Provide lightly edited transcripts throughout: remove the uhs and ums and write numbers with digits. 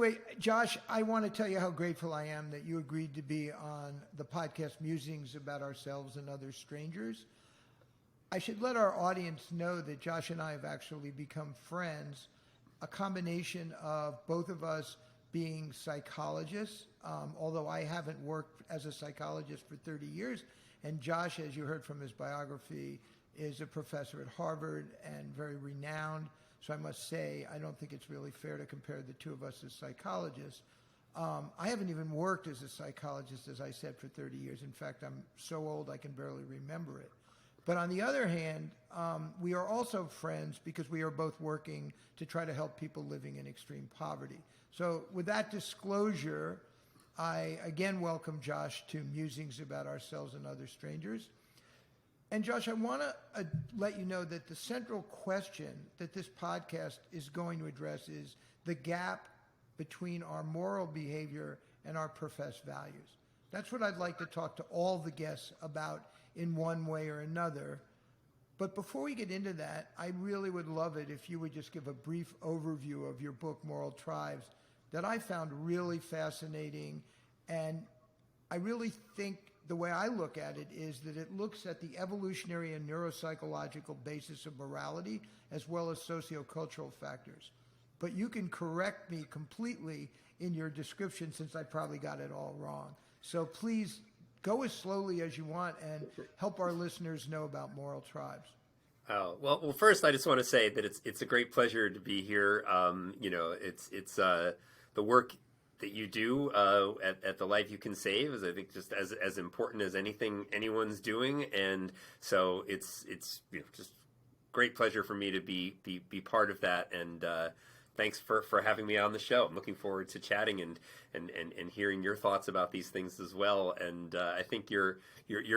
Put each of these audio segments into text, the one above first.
Wait, Josh, I want to tell you how grateful I am that you agreed to be on the podcast Musings about ourselves and other strangers. I should let our audience know that Josh and I have actually become friends, a combination of both of us being psychologists, although I haven't worked as a psychologist for 30 years. And Josh, as you heard from his biography, is a professor at Harvard and very renowned. So I must say, I don't think it's really fair to compare the two of us as psychologists. I haven't even worked as a psychologist, as I said, for 30 years. In fact, I'm so old I can barely remember it. But on the other hand, we are also friends because we are both working to try to help people living in extreme poverty. So with that disclosure, I again welcome Josh to Musings About Ourselves and Other Strangers. And Josh, I want to let you know that the central question that this podcast is going to address is the gap between our moral behavior and our professed values. That's what I'd like to talk to all the guests about in one way or another. But before we get into that, I really would love it if you would just give a brief overview of your book, Moral Tribes, that I found really fascinating. And I really think the way I look at it is that it looks at the evolutionary and neuropsychological basis of morality as well as sociocultural factors. But you can correct me completely in your description since I probably got it all wrong. So please go as slowly as you want and help our listeners know about Moral Tribes. Oh, well, first I just want to say that it's a great pleasure to be here. It's the work that you do at the Life You Can Save is, I think, just as important as anything anyone's doing, and so it's just great pleasure for me to be part of that. And thanks for having me on the show. I'm looking forward to chatting and hearing your thoughts about these things as well. And I think your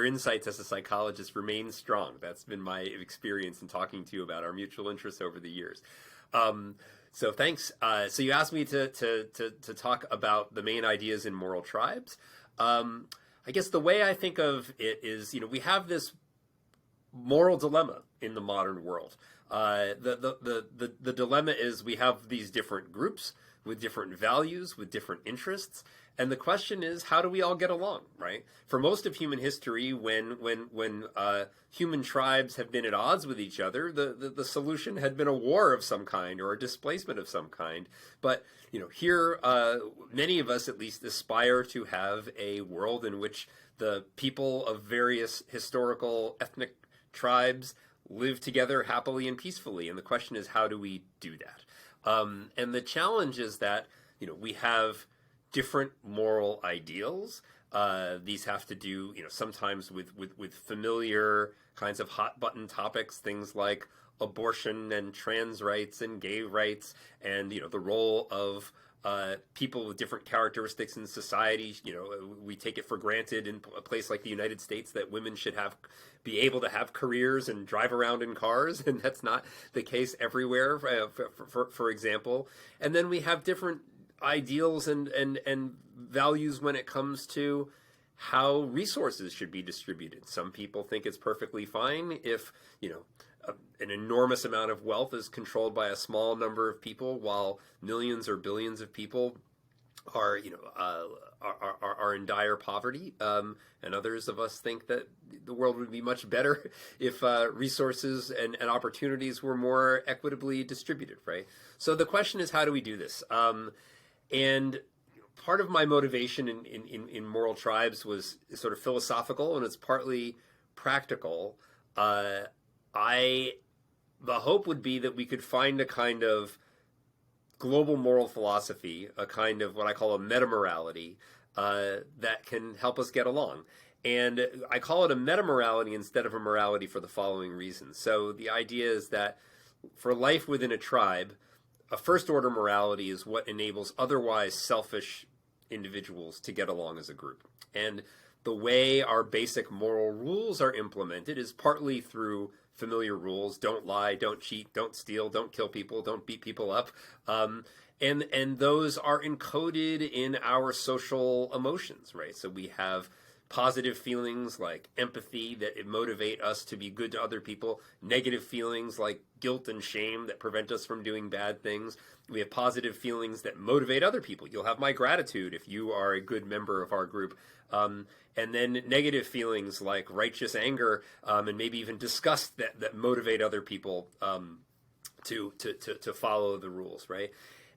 insights as a psychologist remain strong. That's been my experience in talking to you about our mutual interests over the years. So thanks. So you asked me to talk about the main ideas in Moral Tribes. I guess the way I think of it is, we have this moral dilemma in the modern world. The dilemma is we have these different groups with different values, with different interests. And the question is, how do we all get along, right? For most of human history, when human tribes have been at odds with each other, the solution had been a war of some kind or a displacement of some kind. But, here, many of us at least aspire to have a world in which the people of various historical ethnic tribes live together happily and peacefully. And the question is, how do we do that? And the challenge is that, we have different moral ideals. These have to do, sometimes with familiar kinds of hot button topics, things like abortion and trans rights and gay rights, and the role of people with different characteristics in society. We take it for granted in a place like the United States that women should be able to have careers and drive around in cars, and that's not the case everywhere, for example. And then we have different ideals and values when it comes to how resources should be distributed. Some people think it's perfectly fine if, an enormous amount of wealth is controlled by a small number of people, while millions or billions of people are in dire poverty. And others of us think that the world would be much better if resources and opportunities were more equitably distributed, right? So the question is, how do we do this? And part of my motivation in Moral Tribes was sort of philosophical, and it's partly practical. The hope would be that we could find a kind of global moral philosophy, a kind of what I call a meta-morality, that can help us get along. And I call it a meta-morality instead of a morality for the following reasons. So the idea is that for life within a tribe, a first-order morality is what enables otherwise selfish individuals to get along as a group. And the way our basic moral rules are implemented is partly through familiar rules: don't lie, don't cheat, don't steal, don't kill people, don't beat people up. And those are encoded in our social emotions, right? So we have positive feelings like empathy that motivate us to be good to other people, negative feelings like guilt and shame that prevent us from doing bad things. We have positive feelings that motivate other people. You'll have my gratitude if you are a good member of our group. And then negative feelings like righteous anger and maybe even disgust that motivate other people to follow the rules, right?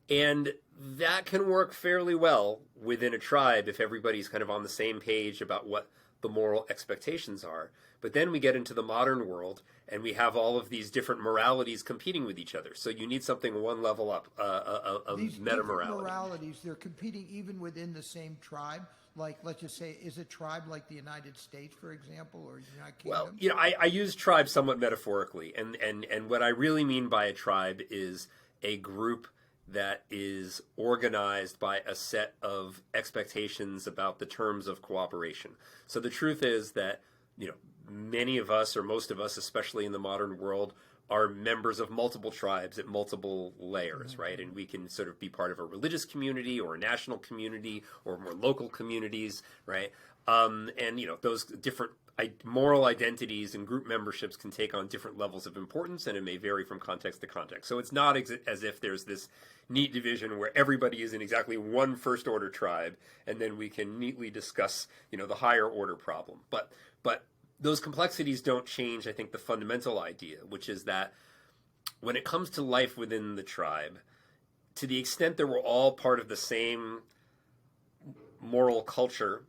And that can work fairly well within a tribe if everybody's kind of on the same page about what the moral expectations are. But then we get into the modern world and we have all of these different moralities competing with each other. So you need something one level up, a These meta-morality. moralities, they're competing even within the same tribe. Like, let's just say, is a tribe like the United States, for example, or United Kingdom? Well, you know, I use tribe somewhat metaphorically. And what I really mean by a tribe is a group that is organized by a set of expectations about the terms of cooperation. So the truth is that, you know, many of us, or most of us, especially in the modern world, are members of multiple tribes at multiple layers, right? And we can sort of be part of a religious community or a national community or more local communities, right? And, you know, those different moral identities and group memberships can take on different levels of importance, and it may vary from context to context. So it's not as if there's this neat division where everybody is in exactly one first order tribe, and then we can neatly discuss, you know, the higher order problem. But those complexities don't change, I think, the fundamental idea, which is that when it comes to life within the tribe, to the extent that we're all part of the same moral culture,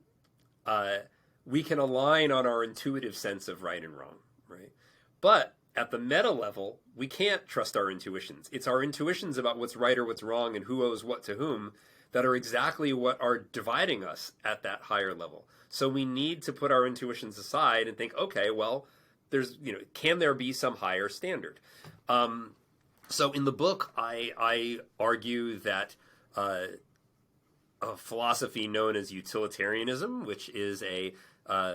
we can align on our intuitive sense of right and wrong, right? But at the meta level, we can't trust our intuitions. It's our intuitions about what's right or what's wrong and who owes what to whom that are exactly what are dividing us at that higher level. So we need to put our intuitions aside and think, okay, well, there's, you know, can there be some higher standard? So in the book, I argue that a philosophy known as utilitarianism, which is a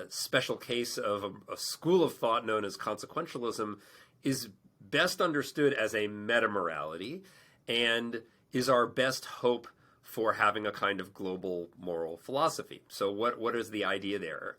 special case of a school of thought known as consequentialism, is best understood as a meta-morality and is our best hope for having a kind of global moral philosophy. So what is the idea there?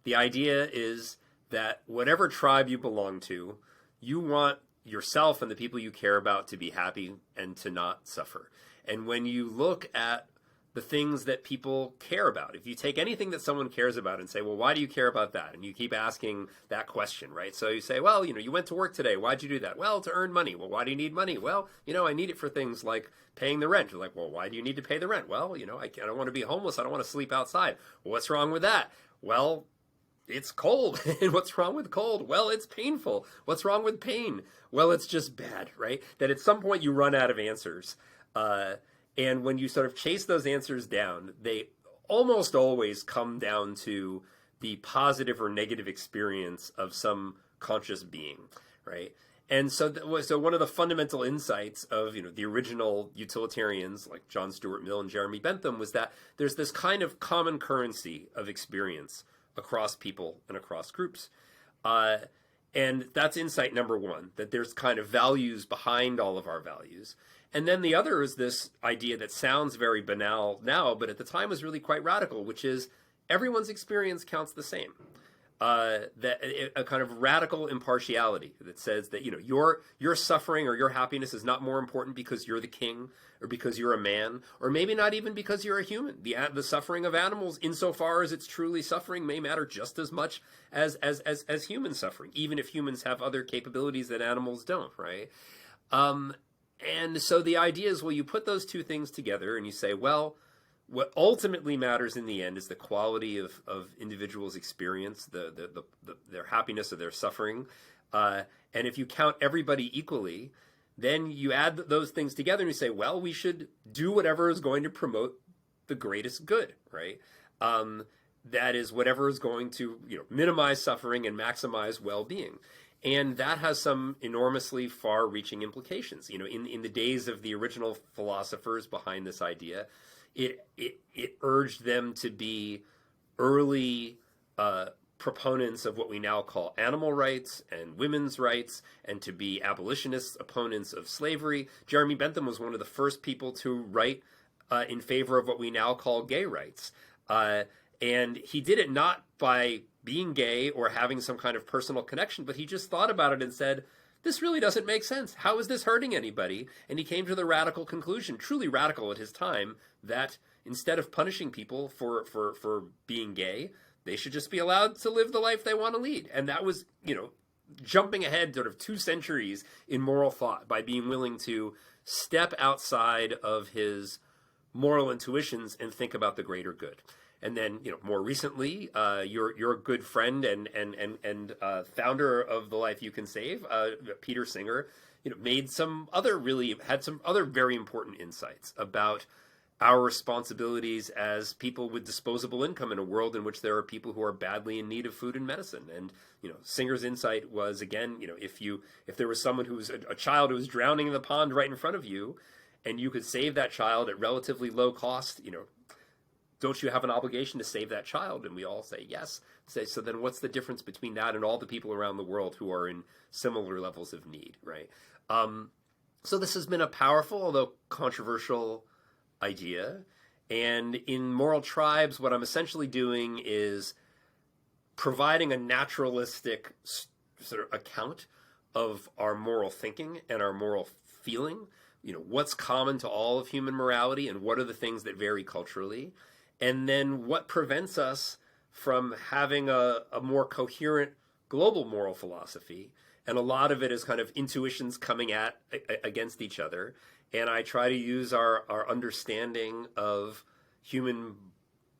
The idea is that whatever tribe you belong to, you want yourself and the people you care about to be happy and to not suffer. And when you look at the things that people care about, if you take anything that someone cares about and say, well, why do you care about that? And you keep asking that question, right? So you say, well, you know, you went to work today. Why'd you do that? Well, to earn money. Well, why do you need money? Well, you know, I need it for things like paying the rent. You're like, well, why do you need to pay the rent? Well, you know, I don't want to be homeless. I don't want to sleep outside. Well, what's wrong with that? Well, it's cold. And what's wrong with cold? Well, it's painful. What's wrong with pain? Well, it's just bad, right? That at some point you run out of answers. And when you sort of chase those answers down, they almost always come down to the positive or negative experience of some conscious being, right? And so one of the fundamental insights of, you know, the original utilitarians like John Stuart Mill and Jeremy Bentham was that there's this kind of common currency of experience across people and across groups. And that's insight number one, that there's kind of values behind all of our values. And then the other is this idea that sounds very banal now, but at the time was really quite radical, which is everyone's experience counts the same. That a kind of radical impartiality that says that, you know, your suffering or your happiness is not more important because you're the king or because you're a man, or maybe not even because you're a human. The suffering of animals, insofar as it's truly suffering, may matter just as much as human suffering, even if humans have other capabilities that animals don't, right? And so the idea is, well, you put those two things together and you say, well, what ultimately matters in the end is the quality of individuals' experience, their happiness or their suffering. And if you count everybody equally, then you add those things together and you say, well, we should do whatever is going to promote the greatest good, right? That is whatever is going to, you know, minimize suffering and maximize well-being. And that has some enormously far-reaching implications. You know, in the days of the original philosophers behind this idea, it urged them to be early proponents of what we now call animal rights and women's rights, and to be abolitionists, opponents of slavery. Jeremy Bentham was one of the first people to write in favor of what we now call gay rights. And he did it not by being gay or having some kind of personal connection, but he just thought about it and said, this really doesn't make sense. How is this hurting anybody? And he came to the radical conclusion, truly radical at his time, that instead of punishing people for being gay, they should just be allowed to live the life they want to lead. And that was, jumping ahead sort of 2 centuries in moral thought by being willing to step outside of his moral intuitions and think about the greater good. And then, more recently, your good friend and founder of The Life You Can Save, Peter Singer, had some other very important insights about our responsibilities as people with disposable income in a world in which there are people who are badly in need of food and medicine. And Singer's insight was, again, if there was someone who was a child who was drowning in the pond right in front of you, and you could save that child at relatively low cost, don't you have an obligation to save that child? And we all say yes. So then what's the difference between that and all the people around the world who are in similar levels of need, right? So this has been a powerful, although controversial idea. And in Moral Tribes, what I'm essentially doing is providing a naturalistic sort of account of our moral thinking and our moral feeling. What's common to all of human morality and what are the things that vary culturally? And then what prevents us from having a more coherent global moral philosophy? And a lot of it is kind of intuitions coming against each other. And I try to use our understanding of human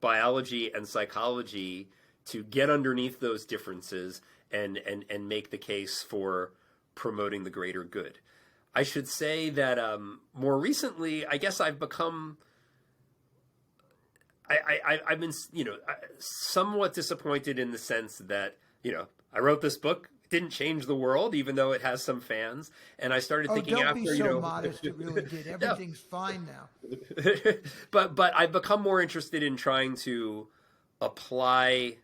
biology and psychology to get underneath those differences and make the case for promoting the greater good. I should say that more recently, I guess I've become... I've been, somewhat disappointed in the sense that, I wrote this book, didn't change the world, even though it has some fans. And I started thinking don't after, be so modest, it really did. Everything's fine now. but I've become more interested in trying to apply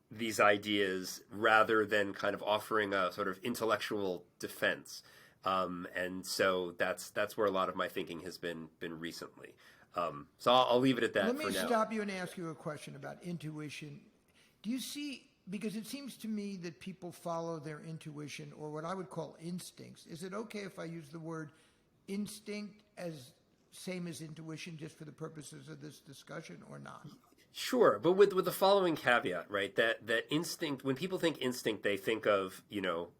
these ideas rather than kind of offering a sort of intellectual defense. And so that's where a lot of my thinking has been recently. So I'll leave it at that for now. Let me stop you and ask you a question about intuition. Do you see, because it seems to me that people follow their intuition or what I would call instincts. Is it okay if I use the word instinct as same as intuition just for the purposes of this discussion or not? Sure, but with the following caveat, right? That instinct, when people think instinct, they think of,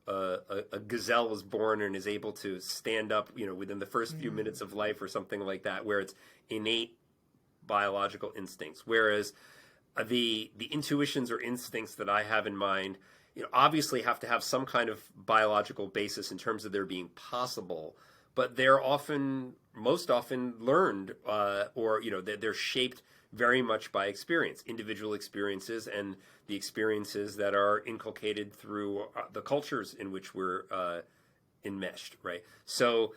a gazelle was born and is able to stand up, within the first few minutes of life or something like that, where it's innate biological instincts. Whereas the intuitions or instincts that I have in mind, obviously have to have some kind of biological basis in terms of their being possible, but they're most often learned, or they're shaped very much by experience, individual experiences, and the experiences that are inculcated through the cultures in which we're enmeshed, right? So,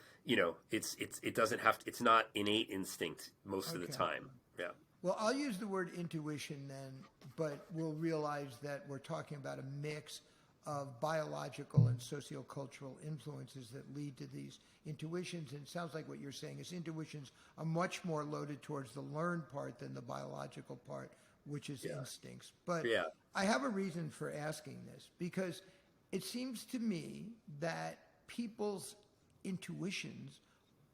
it's not innate instinct most of the time. Yeah. Well, I'll use the word intuition then, but we'll realize that we're talking about a mix of biological and sociocultural influences that lead to these intuitions. And it sounds like what you're saying is intuitions are much more loaded towards the learned part than the biological part, which is instincts. But I have a reason for asking this, because it seems to me that people's intuitions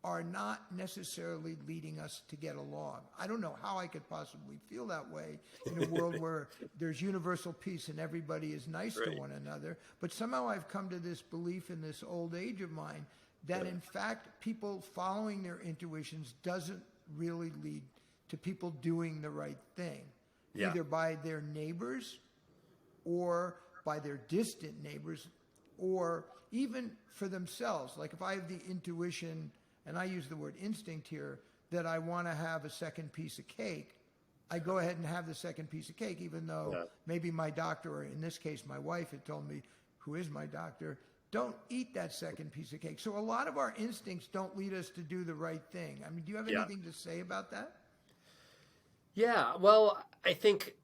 are not necessarily leading us to get along. I don't know how I could possibly feel that way in a world where there's universal peace and everybody is nice to one another. But somehow I've come to this belief in this old age of mine that in fact people following their intuitions doesn't really lead to people doing the right thing, either by their neighbors or by their distant neighbors or even for themselves. Like if I have the intuition, and I use the word instinct here, that I want to have a second piece of cake, I go ahead and have the second piece of cake, even though maybe my doctor, or in this case my wife, had told me, who is my doctor, don't eat that second piece of cake. So a lot of our instincts don't lead us to do the right thing. I mean, do you have anything to say about that? Yeah, well, I think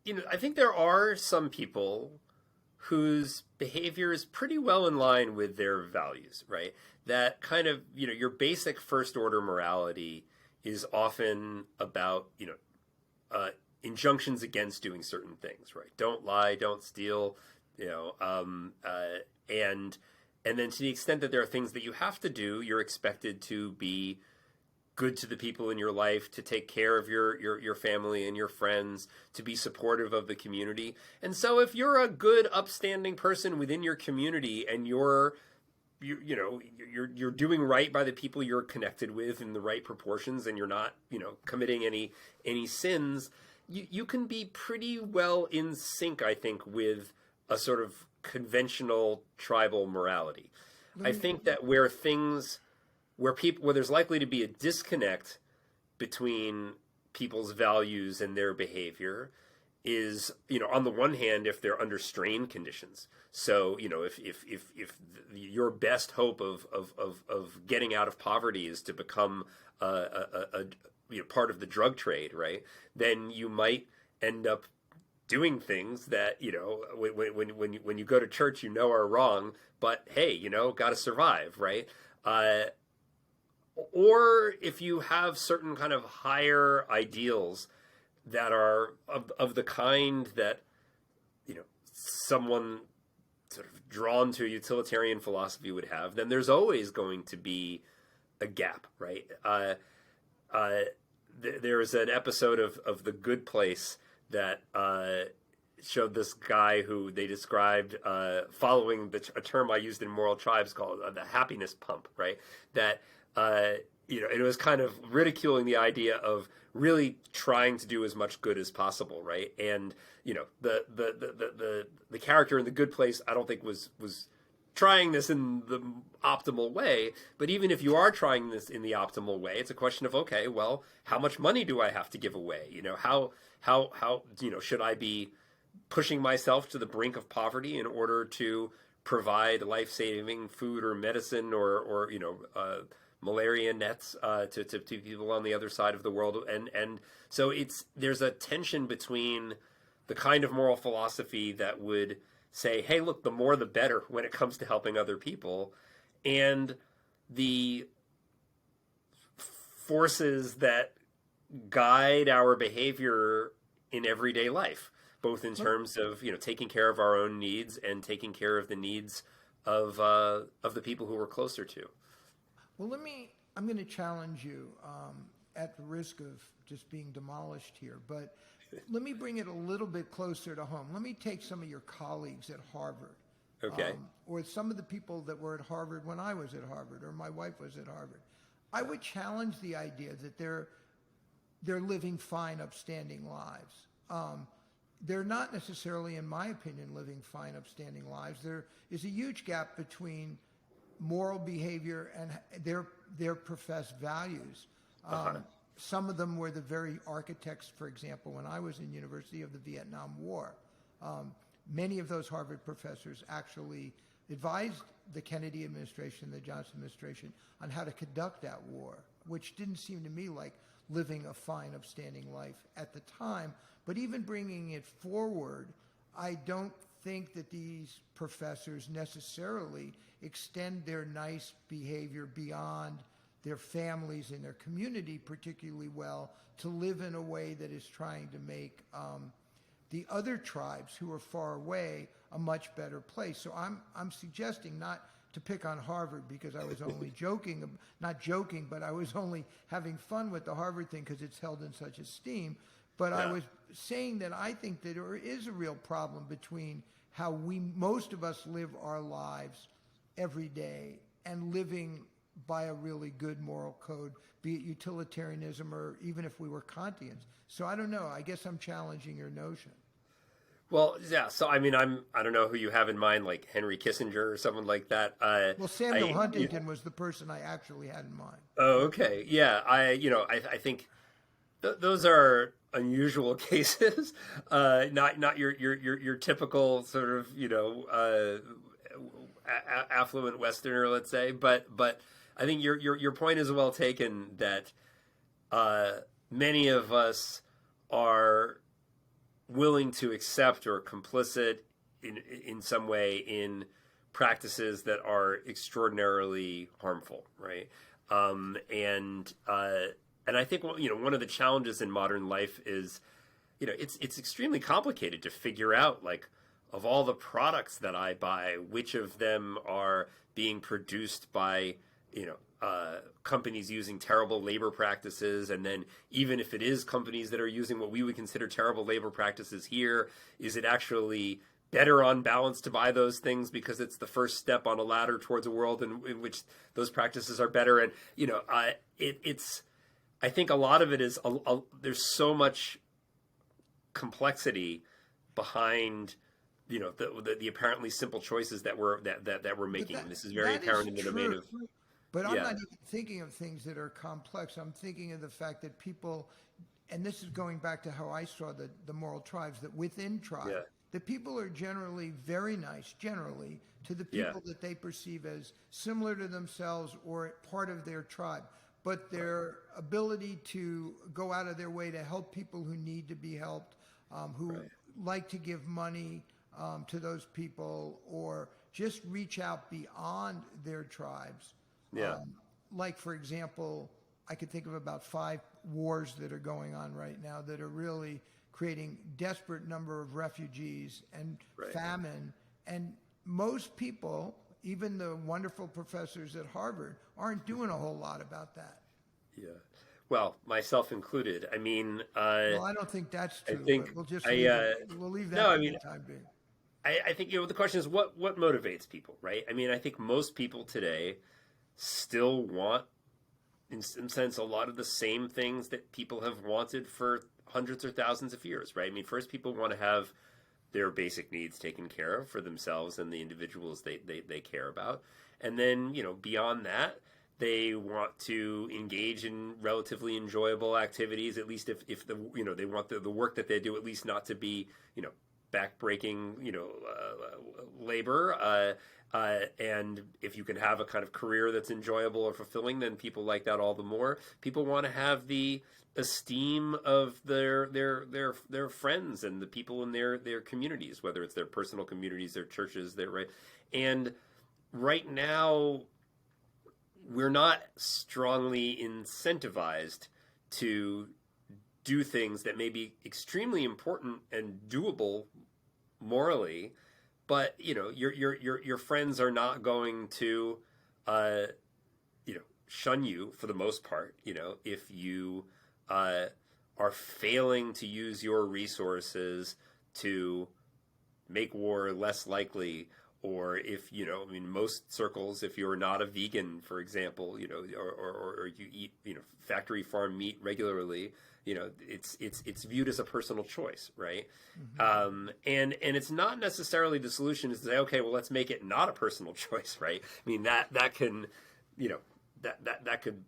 there are some people whose behavior is pretty well in line with their values, right? That kind of, your basic first order morality is often about, injunctions against doing certain things, right? Don't lie, don't steal, and then to the extent that there are things that you have to do, you're expected to be good to the people in your life, to take care of your family and your friends, to be supportive of the community. And so if you're a good, upstanding person within your community and you're doing right by the people you're connected with in the right proportions, and you're not, committing any sins, you can be pretty well in sync, I think, with a sort of conventional tribal morality. I think that where there's likely to be a disconnect between people's values and their behavior is, on the one hand, if they're under strain conditions. So, if your best hope of getting out of poverty is to become a part of the drug trade, right? Then you might end up doing things that, when you go to church, are wrong, but hey, got to survive, right? Or if you have certain kind of higher ideals that are of the kind that, someone sort of drawn to utilitarian philosophy would have, then there's always going to be a gap, right? There was an episode of The Good Place that showed this guy who they described following a term I used in Moral Tribes called the happiness pump, right? That it was kind of ridiculing the idea of really trying to do as much good as possible, right? And the character in The Good Place, I don't think was trying this in the optimal way. But even if you are trying this in the optimal way, it's a question of, okay, well, how much money do I have to give away? How should I be pushing myself to the brink of poverty in order to provide life-saving food or medicine or malaria nets to people on the other side of the world? And so there's a tension between the kind of moral philosophy that would say, hey, look, the more the better when it comes to helping other people, and the forces that guide our behavior in everyday life, both in terms of taking care of our own needs and taking care of the needs of the people who we're closer to. Well, I'm going to challenge you at the risk of just being demolished here, but let me bring it a little bit closer to home. Let me take some of your colleagues at Harvard. Okay. Or some of the people that were at Harvard when I was at Harvard, or my wife was at Harvard. I would challenge the idea that they're living fine, upstanding lives. They're not necessarily, in my opinion, living fine, upstanding lives. There is a huge gap between moral behavior and their professed values. Some of them were the very architects, for example, when I was in university, of the Vietnam War. Many of those Harvard professors actually advised the Kennedy administration, the Johnson administration, on how to conduct that war, which didn't seem to me like living a fine, upstanding life at the time. But even bringing it forward, I don't think that these professors necessarily extend their nice behavior beyond their families and their community particularly well to live in a way that is trying to make the other tribes who are far away a much better place. So I'm suggesting not to pick on Harvard because I was only not joking, but I was only having fun with the Harvard thing because it's held in such esteem. But yeah. I was saying that I think that there is a real problem between how most of us live our lives every day and living by a really good moral code, be it utilitarianism or even if we were Kantians. So I don't know. I guess I'm challenging your notion. Well, yeah. So I don't know who you have in mind, like Henry Kissinger or someone like that. Well, Samuel Huntington was the person I actually had in mind. Oh, okay. Yeah. I think those are unusual cases. Not your typical sort of affluent Westerner, let's say. But I think your point is well taken that many of us are willing to accept or complicit in some way in practices that are extraordinarily harmful, right? And I think one of the challenges in modern life is it's extremely complicated to figure out, like, of all the products that I buy, which of them are being produced by, companies using terrible labor practices. And then even if it is companies that are using what we would consider terrible labor practices here, is it actually better on balance to buy those things because it's the first step on a ladder towards a world in which those practices are better? And, I think a lot of it is, there's so much complexity behind the apparently simple choices that we're making. This is very apparent in the domain of. But I'm not even thinking of things that are complex. I'm thinking of the fact that people, and this is going back to how I saw the moral tribes, that within tribes, the people are generally very nice, generally, to the people that they perceive as similar to themselves or part of their tribe. But their ability to go out of their way to help people who need to be helped, who like to give money to those people, or just reach out beyond their tribes. Like, for example, I could think of about 5 wars that are going on right now that are really creating desperate number of refugees and famine. And most people, even the wonderful professors at Harvard, aren't doing a whole lot about that. Yeah. Well, myself included. I mean, well, I don't think that's true. I think we'll just we'll leave that no, for the time being. I think the question is what motivates people, right? I mean, I think most people today still want, in some sense, a lot of the same things that people have wanted for hundreds or thousands of years, right? I mean, first, people want to have their basic needs taken care of for themselves and the individuals they care about. And then, beyond that, they want to engage in relatively enjoyable activities, at least if they want the work that they do at least not to be, backbreaking, labor. And if you can have a kind of career that's enjoyable or fulfilling, then people like that all the more. People want to have the esteem of their friends and the people in their communities, whether it's their personal communities, their churches, and right now we're not strongly incentivized to do things that may be extremely important and doable morally, but your friends are not going to shun you for the most part. If you are failing to use your resources to make war less likely, or if most circles, if you're not a vegan, for example, or you eat factory farm meat regularly, it's viewed as a personal choice, right? Mm-hmm. And it's not necessarily the solution is to say, okay, well, let's make it not a personal choice, right? I mean, that can that could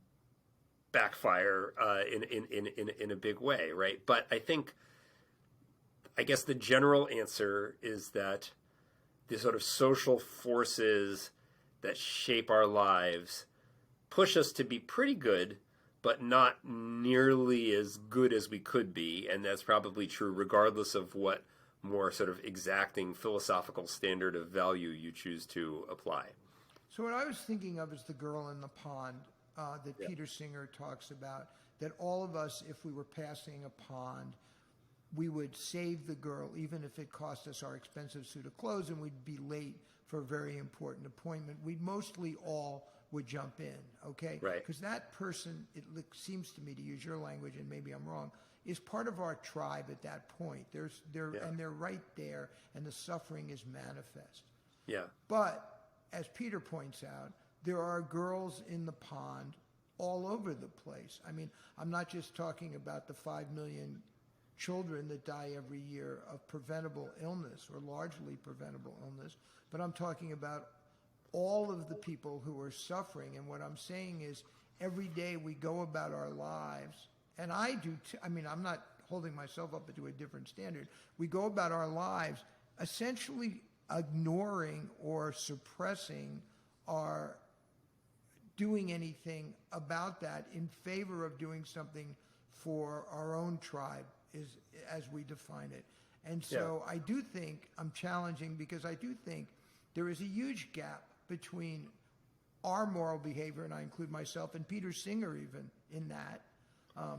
backfire in a big way, right? But I guess the general answer is that the sort of social forces that shape our lives push us to be pretty good, but not nearly as good as we could be. And that's probably true regardless of what more sort of exacting philosophical standard of value you choose to apply. So what I was thinking of is the girl in the pond that Peter Singer talks about, that all of us, if we were passing a pond, we would save the girl, even if it cost us our expensive suit of clothes and we'd be late for a very important appointment. We mostly all would jump in, okay? Right. Because that person, it seems to me, to use your language, and maybe I'm wrong, is part of our tribe at that point. And they're right there, and the suffering is manifest. Yeah. But, as Peter points out, there are girls in the pond all over the place. I mean, I'm not just talking about the 5 million children that die every year of preventable illness or largely preventable illness, but I'm talking about all of the people who are suffering. And what I'm saying is every day we go about our lives, and I do too, I mean, I'm not holding myself up to a different standard. We go about our lives essentially ignoring or suppressing our doing anything about that in favor of doing something for our own tribe, is as we define it. And so I do think I'm challenging, because I do think there is a huge gap between our moral behavior, and I include myself and Peter Singer even in that,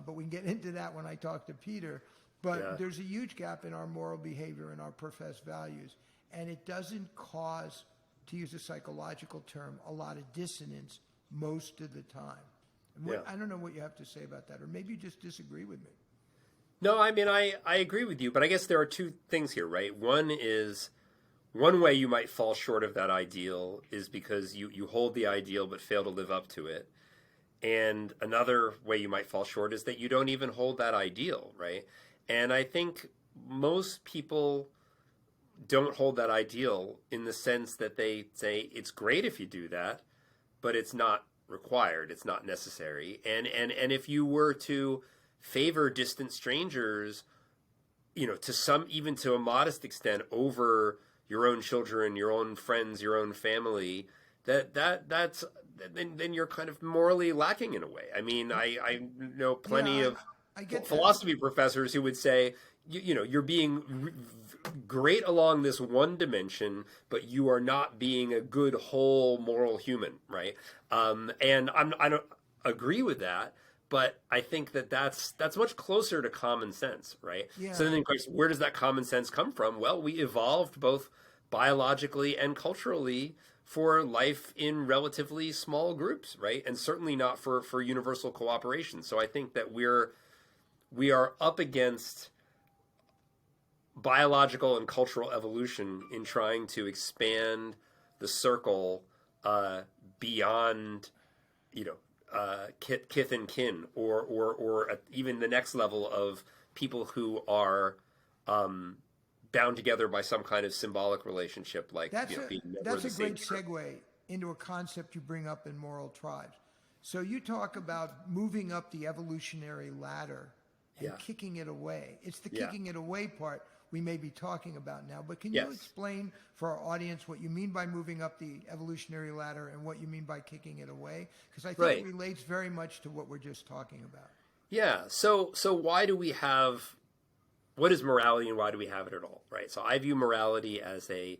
but we can get into that when I talk to Peter, But Yeah. there's a huge gap in our moral behavior and our professed values. And it doesn't cause, to use a psychological term, a lot of dissonance most of the time. Yeah. I don't know what you have to say about that, or maybe you just disagree with me. No, I mean, I agree with you, but I guess there are two things here, right? One is, one way you might fall short of that ideal is because you hold the ideal but fail to live up to it. And another way you might fall short is that you don't even hold that ideal, right? And I think most people don't hold that ideal in the sense that they say it's great if you do that, but it's not required, it's not necessary. And if you were to favor distant strangers, to some, even to a modest extent, over your own children, your own friends, your own family, that's then you're kind of morally lacking in a way. I mean, I know plenty of I get that. philosophy professors who would say, you're being great along this one dimension, but you are not being a good whole moral human, right? And I don't agree with that, but I think that's much closer to common sense, right? Yeah. So then the question, where does that common sense come from? Well, we evolved both biologically and culturally for life in relatively small groups, right? And certainly not for universal cooperation. So I think that we are up against biological and cultural evolution in trying to expand the circle beyond, kith and kin, or even the next level of people who are bound together by some kind of symbolic relationship, like being that's members a of the same great group. segue into a concept you bring up in moral tribes. So you talk about moving up the evolutionary ladder and Yeah. kicking it away. It's the Yeah. kicking it away part we may be talking about now. But can Yes. you explain for our audience what you mean by moving up the evolutionary ladder and what you mean by kicking it away? Because I think Right. it relates very much to what we're just talking about. Yeah. So why do we have, what is morality and why do we have it at all, right? So I view morality as a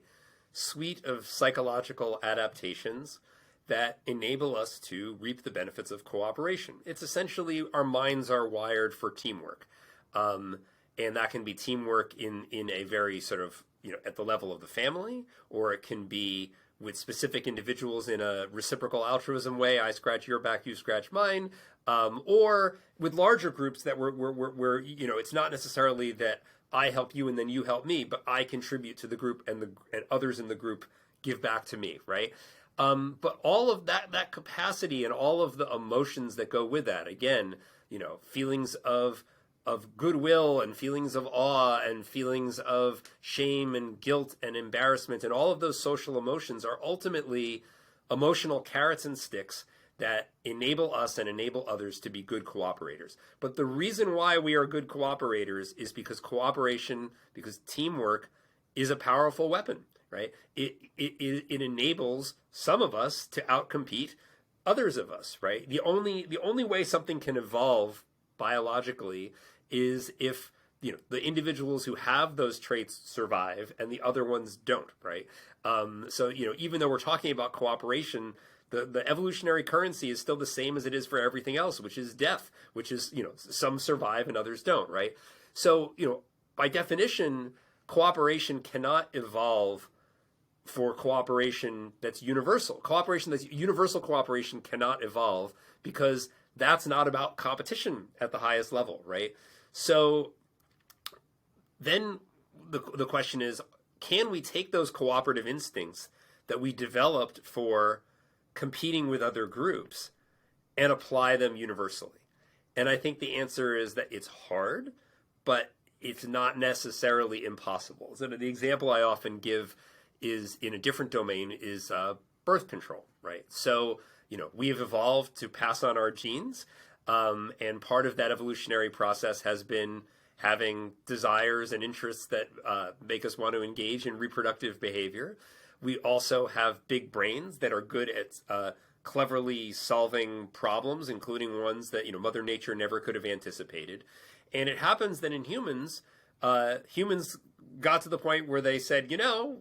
suite of psychological adaptations that enable us to reap the benefits of cooperation. It's essentially, our minds are wired for teamwork. And that can be teamwork in a very sort of, at the level of the family, or it can be with specific individuals in a reciprocal altruism way. I scratch your back, you scratch mine. Or with larger groups that where it's not necessarily that I help you and then you help me, but I contribute to the group and others in the group give back to me, right? But all of that capacity and all of the emotions that go with that, again, feelings of goodwill and feelings of awe and feelings of shame and guilt and embarrassment, and all of those social emotions are ultimately emotional carrots and sticks that enable us and enable others to be good cooperators. But the reason why we are good cooperators is because teamwork is a powerful weapon, right? It enables some of us to outcompete others of us, right? The only way something can evolve biologically is if the individuals who have those traits survive and the other ones don't, right? So even though we're talking about cooperation, the evolutionary currency is still the same as it is for everything else, which is death, which is some survive and others don't, right? So by definition, cooperation cannot evolve for cooperation that's universal. Universal cooperation cannot evolve because that's not about competition at the highest level, right? So then the question is, can we take those cooperative instincts that we developed for competing with other groups and apply them universally? And I think the answer is that it's hard, but it's not necessarily impossible. So the example I often give is in a different domain is birth control, right? So we have evolved to pass on our genes, and part of that evolutionary process has been having desires and interests that make us want to engage in reproductive behavior. We also have big brains that are good at cleverly solving problems, including ones that Mother Nature never could have anticipated. And it happens that in humans, humans got to the point where they said,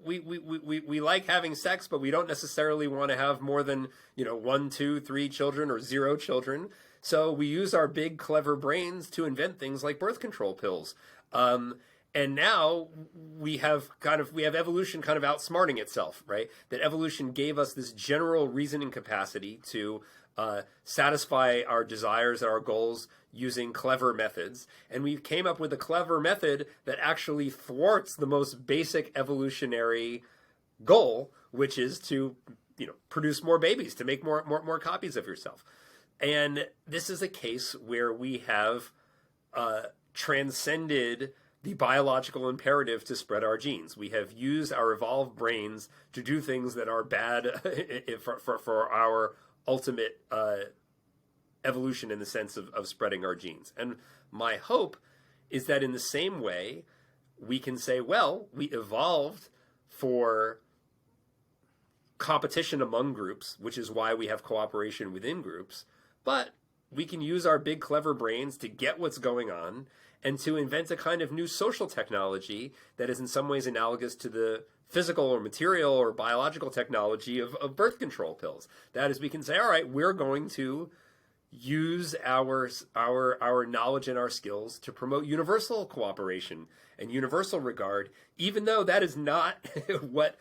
we like having sex, but we don't necessarily want to have more than 1, 2, 3 children or 0 children. So we use our big, clever brains to invent things like birth control pills. And now we have evolution kind of outsmarting itself, right? That evolution gave us this general reasoning capacity to satisfy our desires and our goals using clever methods. And we came up with a clever method that actually thwarts the most basic evolutionary goal, which is to, produce more babies, to make more copies of yourself. And this is a case where we have transcended the biological imperative to spread our genes. We have used our evolved brains to do things that are bad for our ultimate evolution in the sense of spreading our genes. And my hope is that in the same way, we can say, well, we evolved for competition among groups, which is why we have cooperation within groups, but we can use our big, clever brains to get what's going on and to invent a kind of new social technology that is in some ways analogous to the physical or material or biological technology of birth control pills. That is, we can say, all right, we're going to use our knowledge and our skills to promote universal cooperation and universal regard, even though that is not what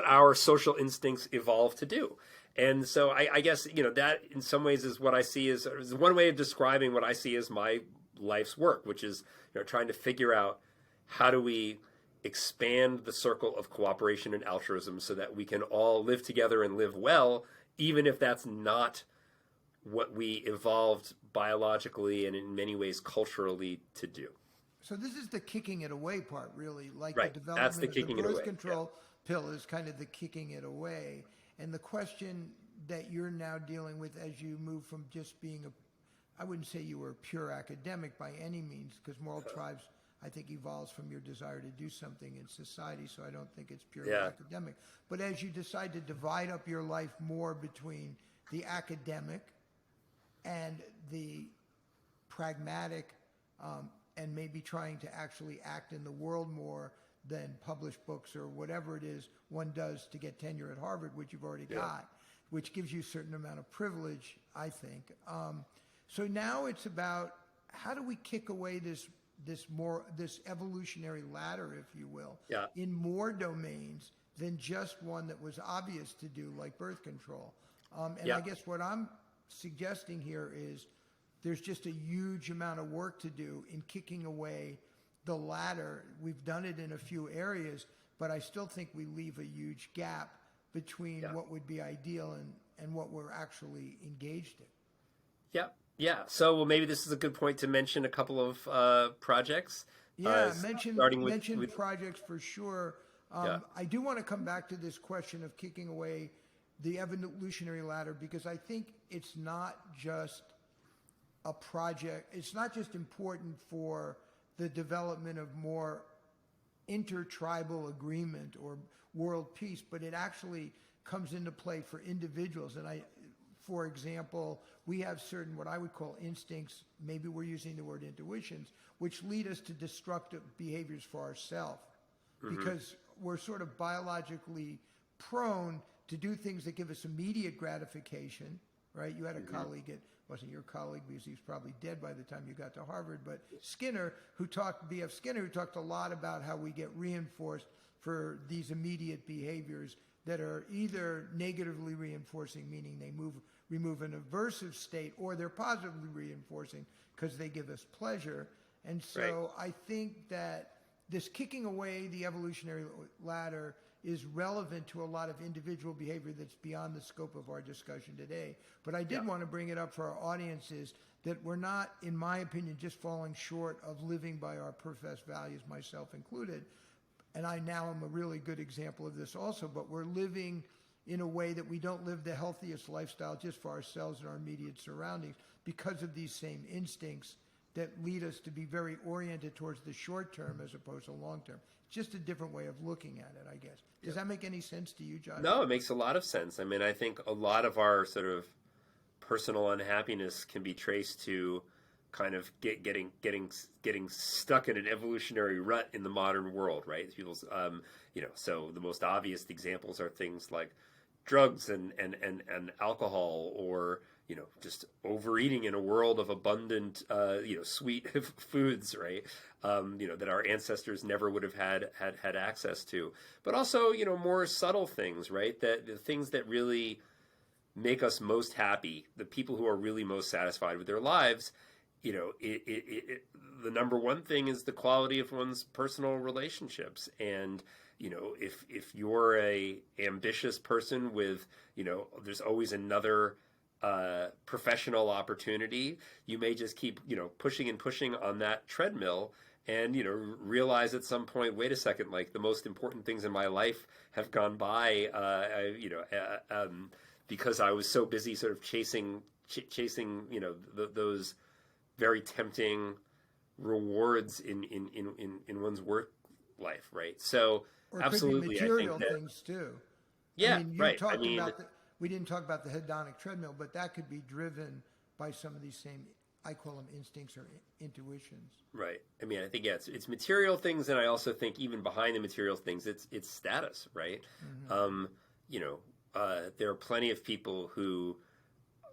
our social instincts evolved to do. And so I guess, that in some ways is what I see is one way of describing what I see as my life's work, which is trying to figure out how do we expand the circle of cooperation and altruism so that we can all live together and live well, even if that's not what we evolved biologically and in many ways culturally to do. So this is the kicking it away part, really, like Right. the development That's the of kicking the it birth away. control pill is kind of the kicking it away. And the question that you're now dealing with as you move from just being I wouldn't say you were a pure academic by any means, because moral tribes, I think, evolves from your desire to do something in society, so I don't think it's purely academic. But as you decide to divide up your life more between the academic and the pragmatic, and maybe trying to actually act in the world more than publish books or whatever it is one does to get tenure at Harvard, which you've already got, which gives you a certain amount of privilege, I think. So now it's about how do we kick away this evolutionary ladder, if you will, in more domains than just one that was obvious to do, like birth control. I guess what I'm suggesting here is there's just a huge amount of work to do in kicking away the ladder. We've done it in a few areas, but I still think we leave a huge gap between what would be ideal and what we're actually engaged in. Yeah. So maybe this is a good point to mention a couple of projects. Mention projects for sure. I do want to come back to this question of kicking away the evolutionary ladder, because I think it's not just a project. It's not just important for the development of more intertribal agreement or world peace, but it actually comes into play for individuals. And for example, we have certain what I would call instincts, maybe we're using the word intuitions, which lead us to destructive behaviors for ourselves, because we're sort of biologically prone to do things that give us immediate gratification, right? You had a colleague, it wasn't your colleague because he was probably dead by the time you got to Harvard, but B.F. Skinner, who talked a lot about how we get reinforced for these immediate behaviors that are either negatively reinforcing, meaning they remove an aversive state, or they're positively reinforcing because they give us pleasure. And so I think that this kicking away the evolutionary ladder is relevant to a lot of individual behavior that's beyond the scope of our discussion today. But I did want to bring it up for our audiences that we're not, in my opinion, just falling short of living by our professed values, myself included. And I now am a really good example of this also, but we're living in a way that we don't live the healthiest lifestyle just for ourselves and our immediate surroundings because of these same instincts that lead us to be very oriented towards the short term as opposed to long term. Just a different way of looking at it, I guess. Does that make any sense to you, Josh? No, it makes a lot of sense. I mean, I think a lot of our sort of personal unhappiness can be traced to kind of getting stuck in an evolutionary rut in the modern world, right? People's, so the most obvious examples are things like drugs and alcohol, or just overeating in a world of abundant, sweet foods, right? That our ancestors never would have had access to. But also, more subtle things, right? That the things that really make us most happy, the people who are really most satisfied with their lives, the number one thing is the quality of one's personal relationships. And if you're a ambitious person with there's always another professional opportunity, you may just keep pushing and pushing on that treadmill, and realize at some point, wait a second, like the most important things in my life have gone by, because I was so busy sort of chasing those very tempting rewards in one's work life, right? So or absolutely, could be material I think that, things too. yeah, I mean, right. We didn't talk about the hedonic treadmill, but that could be driven by some of these same, I call them instincts or intuitions. Right. I mean, I think, yeah, it's material things, and I also think even behind the material things, it's status, right? Mm-hmm. There are plenty of people who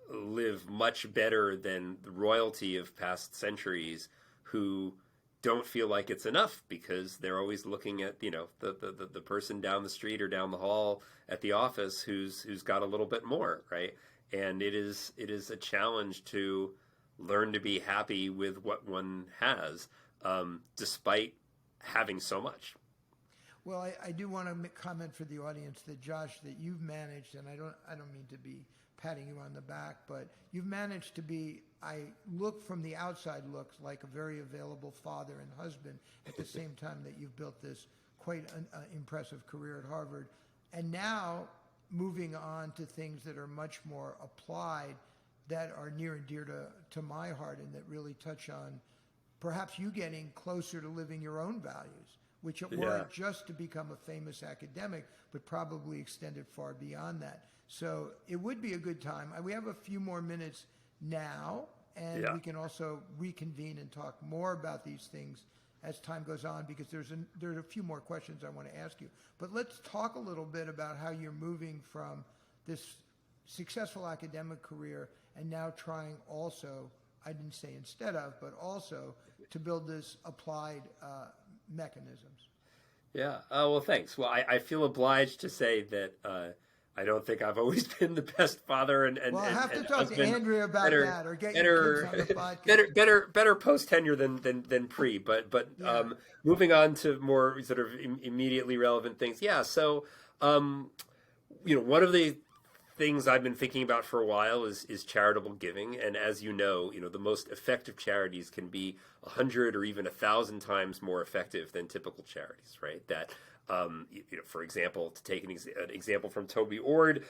live much better than the royalty of past centuries who don't feel like it's enough because they're always looking at the person down the street or down the hall at the office who's got a little bit more, right? And it is a challenge to learn to be happy with what one has, despite having so much. Well, I do want to comment for the audience that, Josh, that you've managed, and I don't mean to be patting you on the back, but you've managed to be, I look from the outside, looks like a very available father and husband at the same time that you've built this quite an impressive career at Harvard. And now moving on to things that are much more applied, that are near and dear to my heart, and that really touch on perhaps you getting closer to living your own values, which weren't just to become a famous academic, but probably extended far beyond that. So it would be a good time. We have a few more minutes now, and we can also reconvene and talk more about these things as time goes on, because there are a few more questions I want to ask you. But let's talk a little bit about how you're moving from this successful academic career and now trying also, I didn't say instead of, but also to build this applied mechanisms. Yeah. Well, thanks. Well, I feel obliged to say that I don't think I've always been the best father and well, I have to talk husband. to Andrea about that, or get your kids on the podcast. better post tenure than pre. But moving on to more sort of immediately relevant things. Yeah. So one of the things I've been thinking about for a while is charitable giving, and as you know, the most effective charities can be 100 or even 1,000 times more effective than typical charities, right? That for example, to take an example from Toby Ord,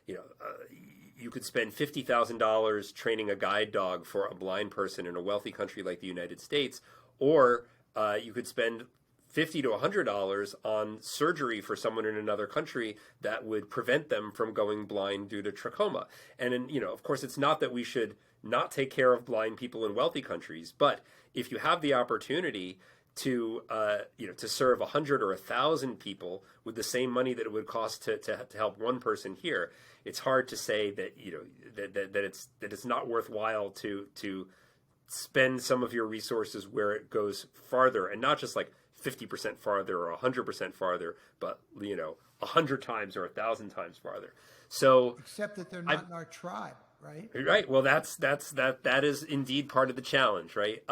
you could spend $50,000 training a guide dog for a blind person in a wealthy country like the United States, or you could spend $50 to $100 on surgery for someone in another country that would prevent them from going blind due to trachoma. And of course, it's not that we should not take care of blind people in wealthy countries, but if you have the opportunity to serve 100 or 1,000 people with the same money that it would cost to help one person here, it's hard to say that that it's not worthwhile to spend some of your resources where it goes farther, and not just like 50% farther or 100% farther, but 100 times or 1,000 times farther. So except that they're not in our tribe, right? Right. Well, that is indeed part of the challenge, right?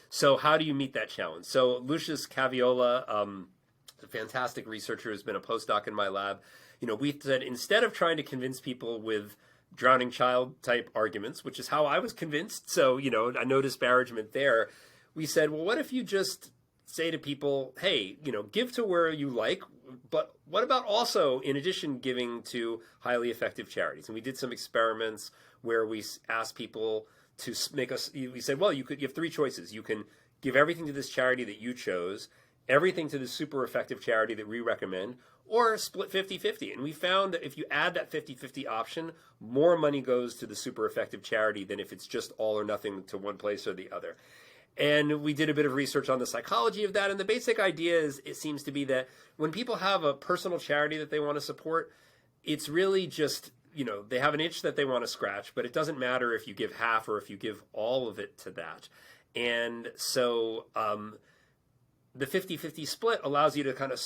So how do you meet that challenge? So Lucius Caviola, a fantastic researcher who's been a postdoc in my lab, we said instead of trying to convince people with drowning child type arguments, which is how I was convinced, so no disparagement there, we said, well, what if you just say to people, hey, give to where you like, but what about also, in addition, giving to highly effective charities? And we did some experiments where we asked people to we said, well, you have three choices. You can give everything to this charity that you chose, everything to the super effective charity that we recommend, or split 50-50. And we found that if you add that 50-50 option, more money goes to the super effective charity than if it's just all or nothing to one place or the other. And we did a bit of research on the psychology of that. And the basic idea is, it seems to be that when people have a personal charity that they want to support, it's really just, they have an itch that they want to scratch, but it doesn't matter if you give half or if you give all of it to that. And so the 50-50 split allows you to kind of,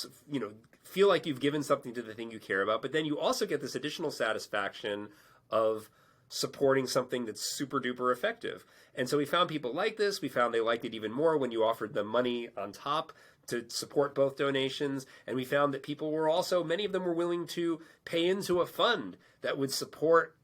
feel like you've given something to the thing you care about, but then you also get this additional satisfaction of supporting something that's super duper effective. And so we found people like this. We found they liked it even more when you offered them money on top to support both donations. And we found that people were also, many of them were willing to pay into a fund that would support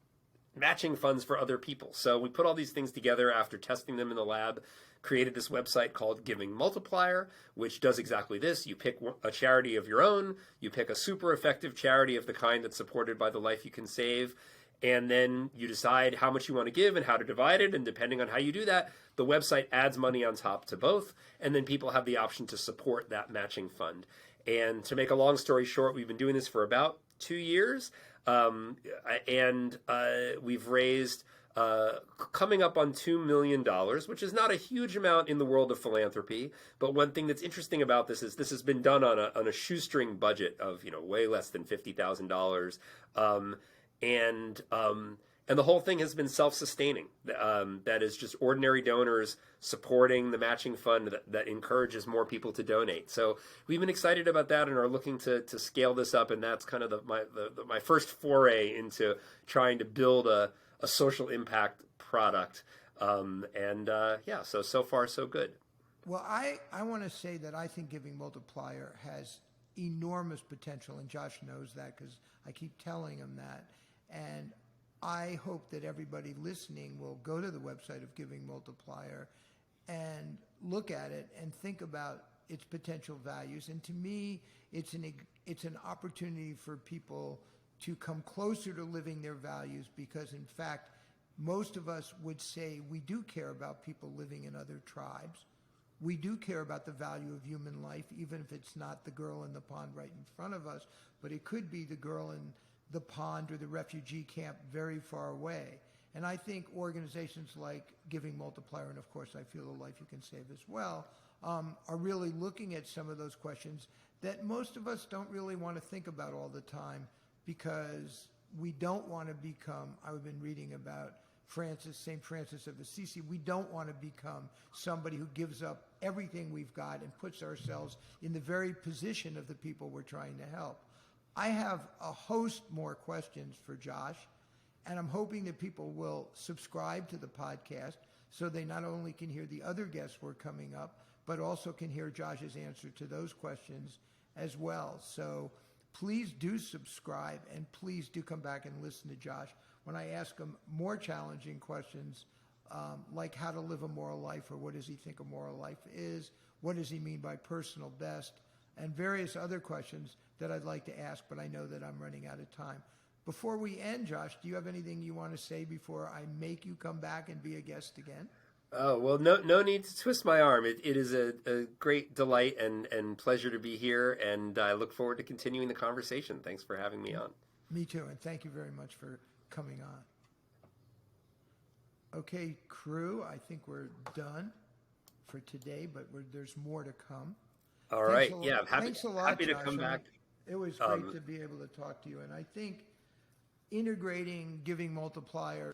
matching funds for other people. So we put all these things together after testing them in the lab, created this website called Giving Multiplier, which does exactly this. You pick a charity of your own, you pick a super effective charity of the kind that's supported by the Life You Can Save, and then you decide how much you want to give and how to divide it, and depending on how you do that, the website adds money on top to both, and then people have the option to support that matching fund. And to make a long story short, we've been doing this for about 2 years, and we've raised coming up on $2 million, which is not a huge amount in the world of philanthropy. But one thing that's interesting about this is this has been done on a shoestring budget of way less than $50,000, and the whole thing has been self-sustaining. That is just ordinary donors supporting the matching fund that encourages more people to donate. So we've been excited about that and are looking to scale this up. And that's kind of my first foray into trying to build a social impact product. So far, so good. Well, I want to say that I think Giving Multiplier has enormous potential, and Josh knows that because I keep telling him that. And I hope that everybody listening will go to the website of Giving Multiplier and look at it and think about its potential values. And to me, it's an opportunity for people to come closer to living their values, because in fact, most of us would say we do care about people living in other tribes. We do care about the value of human life, even if it's not the girl in the pond right in front of us, but it could be the girl in the pond or the refugee camp very far away. And I think organizations like Giving Multiplier, and of course I feel the Life You Can Save as well, are really looking at some of those questions that most of us don't really want to think about all the time, because we don't want to become, I've been reading about St. Francis of Assisi, we don't want to become somebody who gives up everything we've got and puts ourselves in the very position of the people we're trying to help. I have a host more questions for Josh, and I'm hoping that people will subscribe to the podcast so they not only can hear the other guests we're coming up, but also can hear Josh's answer to those questions as well. So please do subscribe, and please do come back and listen to Josh when I ask him more challenging questions, like how to live a moral life, or what does he think a moral life is, what does he mean by personal best, and various other questions that I'd like to ask, but I know that I'm running out of time. Before we end, Josh, do you have anything you want to say before I make you come back and be a guest again? Oh, well, no need to twist my arm. It is a great delight and pleasure to be here, and I look forward to continuing the conversation. Thanks for having me on. Me too, and thank you very much for coming on. Okay, crew, I think we're done for today, but there's more to come. All right, yeah, Thanks a lot, happy to Josh. come back. It was great to be able to talk to you, and I think integrating Giving Multiplier